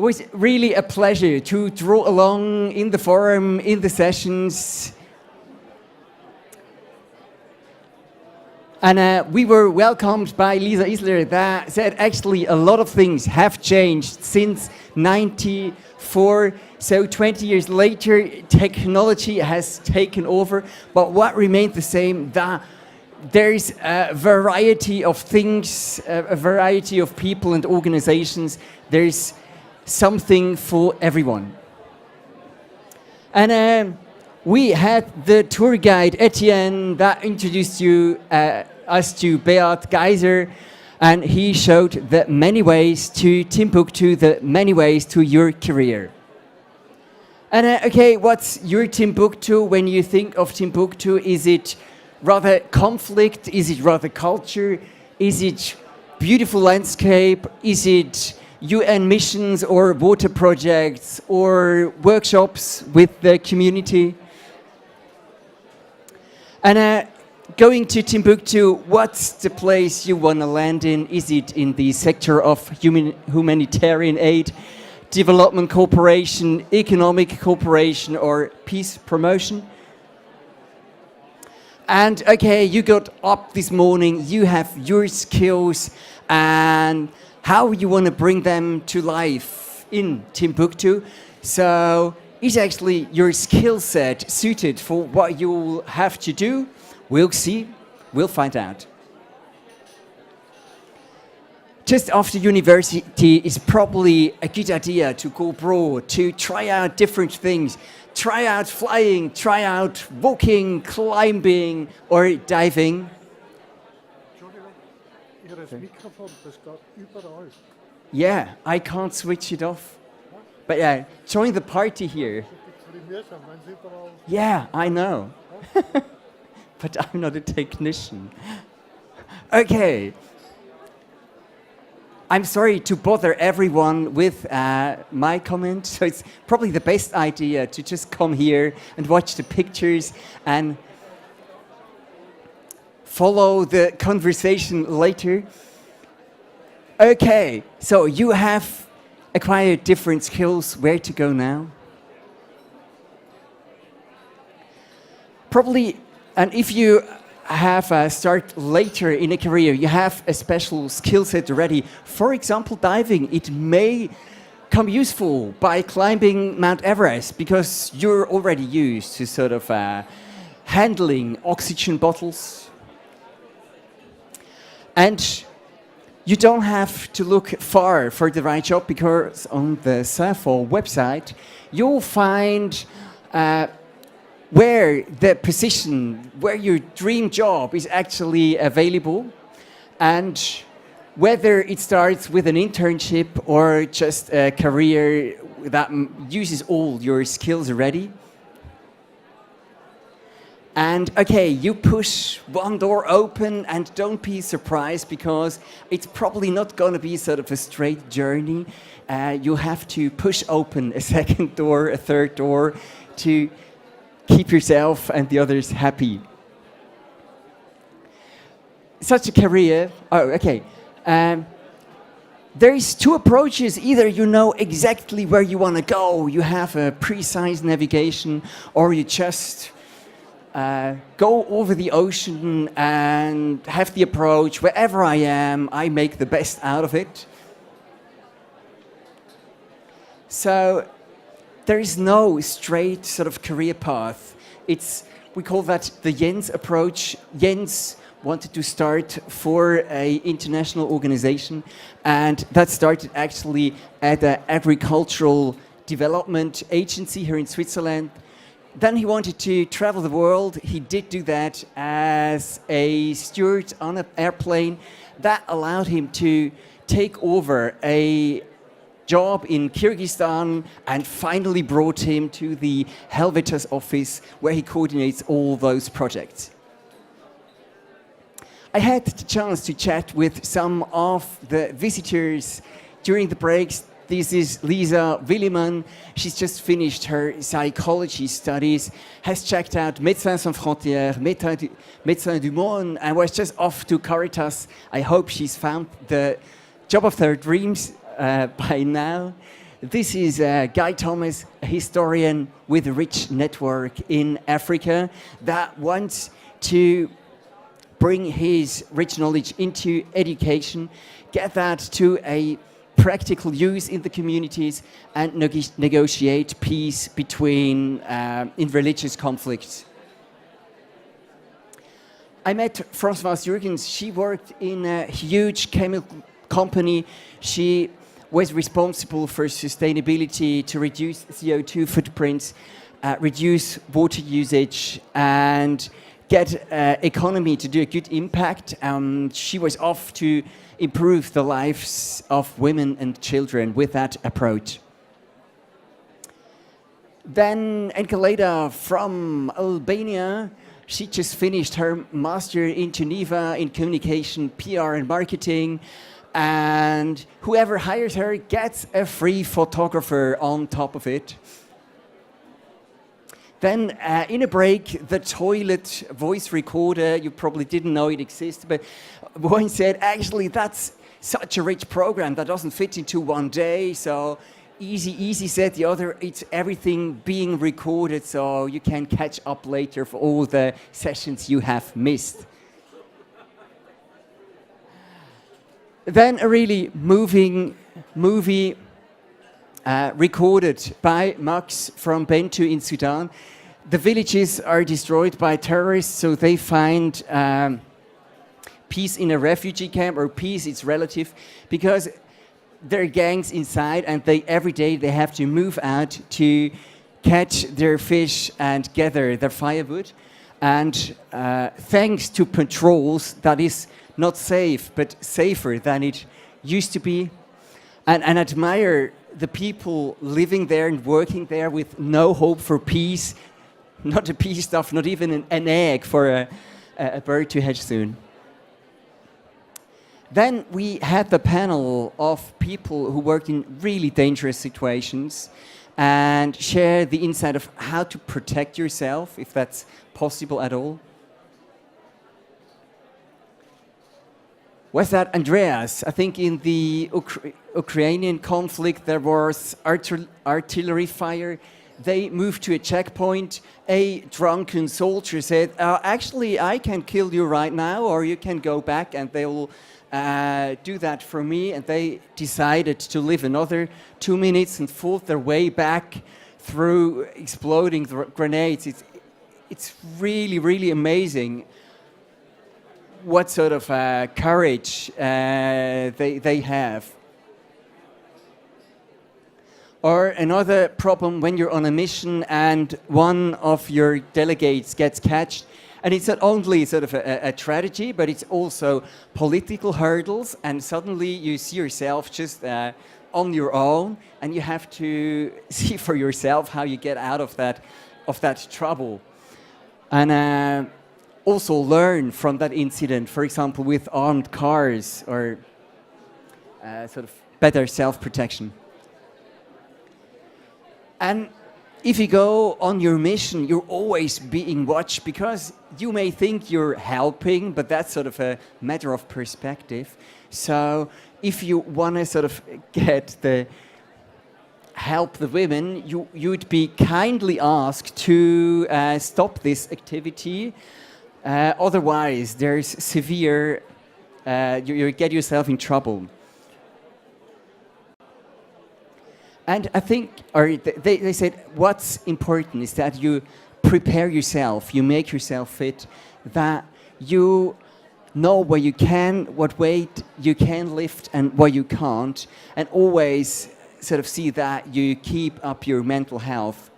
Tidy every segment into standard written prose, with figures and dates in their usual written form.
It was really a pleasure to draw along in the forum, in the sessions. And we were welcomed by Lisa Isler that said actually a lot of things have changed since 94. So 20 years later, technology has taken over. But what remained the same, that there's a variety of things, a variety of people and organizations. There's something for everyone. And we had the tour guide, Etienne, that introduced us to Beat Geiser, and he showed the many ways to Timbuktu, the many ways to your career. And okay, what's your Timbuktu when you think of Timbuktu? Is it rather conflict? Is it rather culture? Is it beautiful landscape? Is it UN missions or water projects or workshops with the community? And going to Timbuktu, what's the place you want to land in? Is it in the sector of humanitarian aid, development cooperation, economic cooperation, or peace promotion? And okay, you got up this morning, you have your skills, and how you want to bring them to life in Timbuktu. So is actually your skill set suited for what you'll have to do? We'll see, we'll find out. Just after university is probably a good idea to go abroad, to try out different things, try out flying, try out walking, climbing, or diving. Yeah, I can't switch it off. But yeah, join the party here. Yeah, I know. But I'm not a technician. Okay. I'm sorry to bother everyone with my comment. So it's probably the best idea to just come here and watch the pictures and follow the conversation later. Okay, so you have acquired different skills. Where to go now? Probably, and if you have a start later in a career, you have a special skill set already. For example, diving. It may come useful by climbing Mount Everest because you're already used to sort of handling oxygen bottles. And you don't have to look far for the right job because on the SAFO website, you'll find where the position, where your dream job is actually available, and whether it starts with an internship or just a career that uses all your skills already. And okay, you push one door open and don't be surprised because it's probably not going to be sort of a straight journey. You have to push open a second door, a third door to keep yourself and the others happy. Such a career, there's two approaches. Either you know exactly where you want to go, you have a precise navigation, or you just go over the ocean and have the approach, wherever I am, I make the best out of it. So there is no straight sort of career path. We call that the Jens approach. Jens wanted to start for an international organization, and that started actually at an agricultural development agency here in Switzerland. Then he wanted to travel the world. He did do that as a steward on an airplane. That allowed him to take over a job in Kyrgyzstan and finally brought him to the Helvetas office where he coordinates all those projects. I had the chance to chat with some of the visitors during the breaks. This is Lisa Willimann. She's just finished her psychology studies, has checked out Médecins Sans Frontières, Médecins du Monde, and was just off to Caritas. I hope she's found the job of her dreams by now. This is Guy Thomas, a historian with a rich network in Africa that wants to bring his rich knowledge into education, get that to a practical use in the communities, and negotiate peace between in religious conflicts. I met Françoise Jürgens. She worked in a huge chemical company. She was responsible for sustainability, to reduce CO2 footprints, reduce water usage, and get economy to do a good impact. She was off to improve the lives of women and children with that approach. Then Enkeleda from Albania, she just finished her master in Geneva in communication, PR and marketing, and whoever hires her gets a free photographer on top of it. Then in a break, the toilet voice recorder, you probably didn't know it existed, but one said, actually, that's such a rich program that doesn't fit into one day, so easy, said the other, it's everything being recorded, so you can catch up later for all the sessions you have missed. Then a really moving movie recorded by Max from Bentu in Sudan. The villages are destroyed by terrorists, so they find peace in a refugee camp, or peace, it's relative, because there are gangs inside, and every day they have to move out to catch their fish and gather their firewood. And thanks to patrols, that is not safe, but safer than it used to be. And admire the people living there and working there with no hope for peace, not a peace stuff, not even an egg for a bird to hatch soon. Then we had the panel of people who worked in really dangerous situations and share the insight of how to protect yourself, if that's possible at all. Was that Andreas? I think in the Ukrainian conflict there was artillery fire. They moved to a checkpoint. A drunken soldier said, actually, I can kill you right now, or you can go back, and they will do that for me. And they decided to live another 2 minutes and fought their way back through exploding grenades. It's really, really amazing what sort of courage they have. Or another problem when you're on a mission and one of your delegates gets catched, and it's not only sort of a tragedy, but it's also political hurdles, and suddenly you see yourself just on your own, and you have to see for yourself how you get out of that trouble. And also learn from that incident, for example, with armed cars, or sort of better self-protection. And if you go on your mission, you're always being watched, because you may think you're helping, but that's sort of a matter of perspective. So if you want to sort of help the women, you'd be kindly asked to stop this activity. Otherwise, there's severe, you get yourself in trouble. And I think, or they said, what's important is that you prepare yourself, you make yourself fit, that you know what you can, what weight you can lift and what you can't, and always sort of see that you keep up your mental health.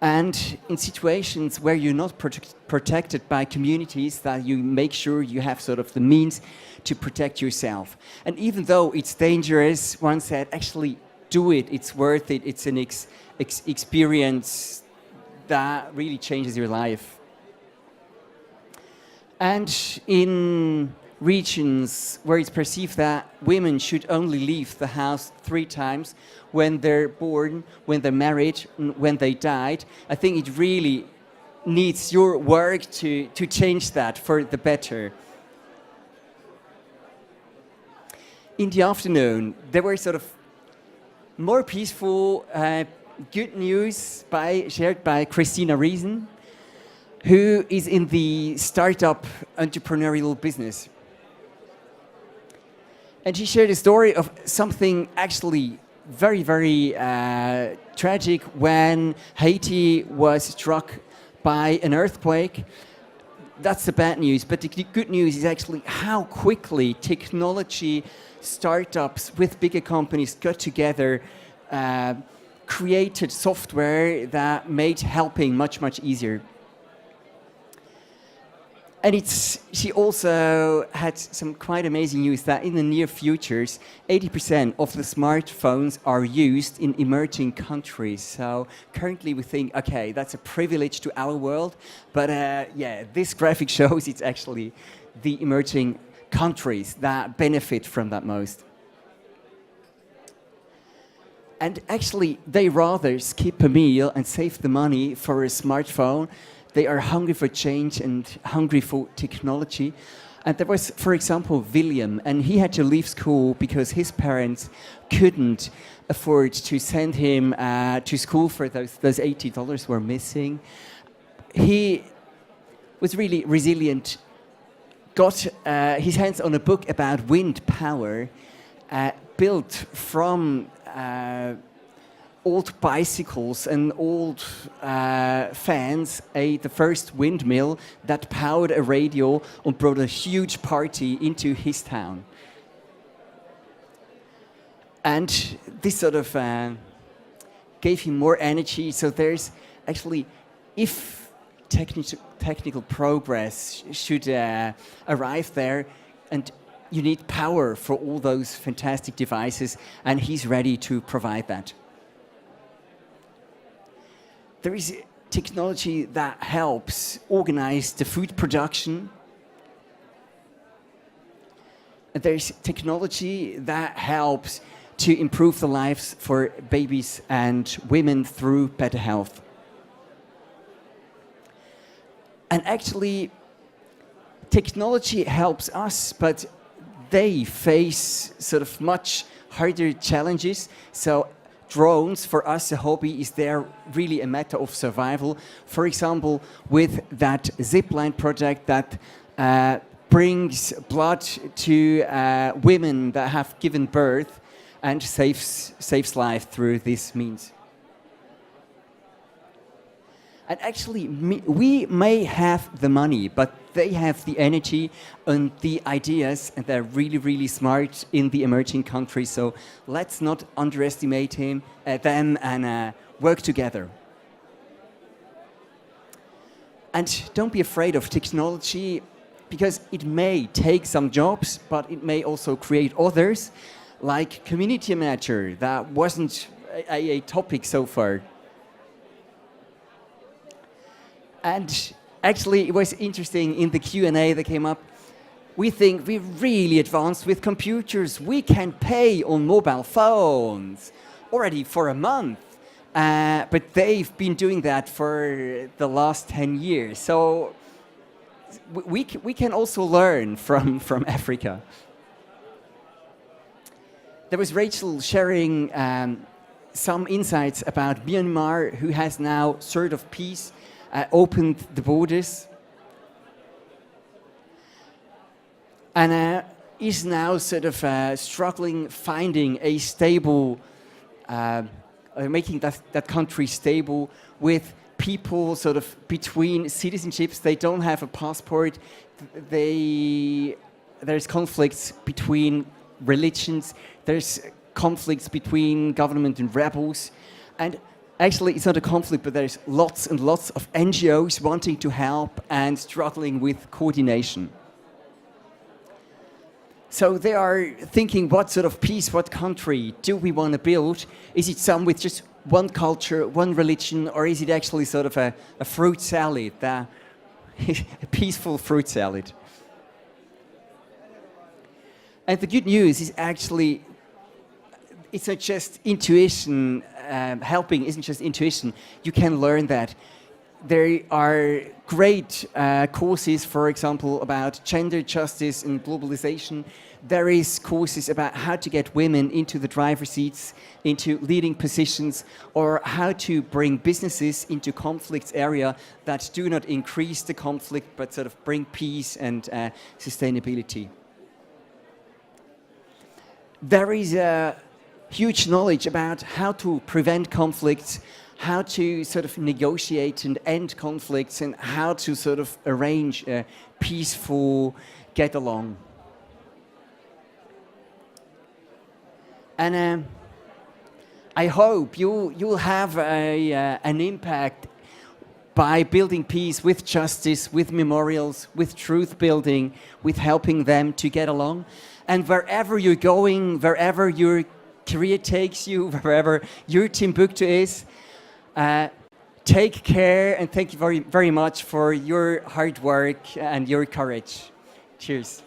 And in situations where you're not protected by communities, that you make sure you have sort of the means to protect yourself. And even though it's dangerous, one said, actually do it, it's worth it, it's an experience that really changes your life. And in regions where it's perceived that women should only leave the house 3 times, when they're born, when they're married, when they died, I think it really needs your work to change that for the better. in the afternoon, there were sort of more peaceful, good news shared by Christina Riesen, who is in the startup entrepreneurial business. And she shared a story of something actually very, very tragic when Haiti was struck by an earthquake. That's the bad news, but the good news is actually how quickly technology startups with bigger companies got together, created software that made helping much, much easier. And she also had some quite amazing news that in the near futures, 80% of the smartphones are used in emerging countries. So currently we think, okay, that's a privilege to our world. But yeah, this graphic shows it's actually the emerging countries that benefit from that most. And actually, they rather skip a meal and save the money for a smartphone. They are hungry for change and hungry for technology. And there was, for example, William, and he had to leave school because his parents couldn't afford to send him to school for those $80 were missing. He was really resilient, got his hands on a book about wind power, built from old bicycles and old fans, the first windmill that powered a radio and brought a huge party into his town. And this sort of gave him more energy. So there's actually, if technical progress should arrive there, and you need power for all those fantastic devices, and he's ready to provide that. There is technology that helps organize the food production. There's technology that helps to improve the lives for babies and women through better health. And actually, technology helps us, but they face sort of much harder challenges. So drones, for us, a hobby, is there really a matter of survival. For example, with that zipline project that brings blood to women that have given birth and saves life through this means. And actually, we may have the money, but they have the energy and the ideas, and they're really, really smart in the emerging countries. So let's not underestimate them and work together. And don't be afraid of technology, because it may take some jobs, but it may also create others, like community manager. That wasn't a topic so far. And actually, it was interesting in the Q&A that came up. We think we're really advanced with computers. We can pay on mobile phones already for a month. But they've been doing that for the last 10 years. So we can also learn from Africa. There was Rachel sharing some insights about Myanmar, who has now sort of peace, opened the borders, and is now sort of struggling, finding a stable, making that country stable with people sort of between citizenships. They don't have a passport. There's conflicts between religions. There's conflicts between government and rebels. And actually, it's not a conflict, but there's lots and lots of NGOs wanting to help and struggling with coordination. So they are thinking, what sort of peace, what country do we want to build? Is it some with just one culture, one religion, or is it actually sort of a fruit salad, a peaceful fruit salad? And the good news is actually, it's not just intuition. Helping isn't just intuition. You can learn that. There are great courses, for example, about gender justice and globalization. There is courses about how to get women into the driver's seats, into leading positions, or how to bring businesses into conflict area that do not increase the conflict, but sort of bring peace and sustainability. There is a huge knowledge about how to prevent conflicts, how to sort of negotiate and end conflicts, and how to sort of arrange a peaceful get along. And I hope you'll have an impact by building peace with justice, with memorials, with truth building, with helping them to get along. And wherever you're going, wherever your career takes you, wherever your Timbuktu is, take care, and thank you very, very much for your hard work and your courage. Cheers.